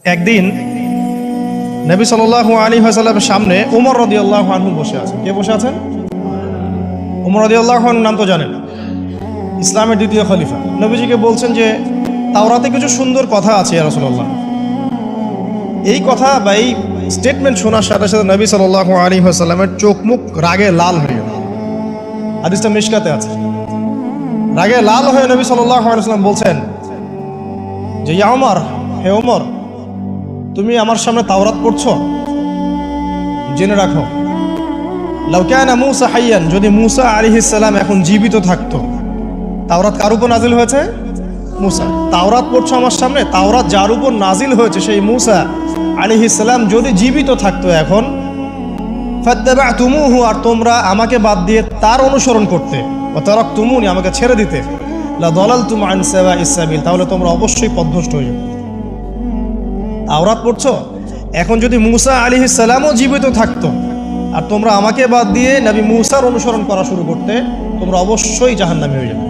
একদিন নবী সাল্লাল্লাহু আলাইহি ওয়াসাল্লামের সামনে উমর রাদিয়াল্লাহু আনহু বসে আছেন। কে বসে আছেন? উমর রাদিয়াল্লাহু আনহু নাম তো জানেন, ইসলামের দ্বিতীয় খলিফা। নবীজিকে বলছেন যে তাওরাতে কিছু সুন্দর কথা আছে ইয়া রাসূলুল্লাহ। এই কথা বা এই স্টেটমেন্ট শোনার সাথে সাথে নবী সাল্লাল্লাহু আলাইহি ওয়াসাল্লামের চোখ মুখ রাগে লাল হয়ে গেল। হাদিসটা মিশকাতে আছে। রাগে লাল হয়ে নবী সাল্লাল্লাহু আলাইহি ওয়াসাল্লাম বলছেন যে ইয়া উমর, হে উমর, তুমি আমার সামনে তাওরাত পড়ছো? জেনে রাখো, লাউ কানা মূসা হাইয়ান, যদি মূসা আলাইহিস সালাম এখন জীবিত থাকতো। তাওরাত কার উপর নাজিল হয়েছে? মূসা। তাওরাত পড়ছো আমার সামনে, তাওরাত যার উপর নাজিল হয়েছে সেই মূসা আলাইহিস সালাম যদি জীবিত থাকতো এখন, ফাত্তাবা'তুমুহু, আর তোমরা আমাকে বাদ দিয়ে তার অনুসরণ করতে, ওয়া তারাকতুমুনি, আমাকে ছেড়ে দিতে, লা দালালতুম আন সাওয়াইস সাবিল, তাহলে তোমরা অবশ্যই পথভ্রষ্ট হয়ে যাবে। তাওরাত পড়ছো, এখন যদি মূসা আলাইহিস সালামও জীবিত থাকতো আর তোমরা আমাকে বাদ দিয়ে নবী মূসার অনুসরণ করা শুরু করতে, তোমরা অবশ্যই জাহান্নামী হয়ে যাবে।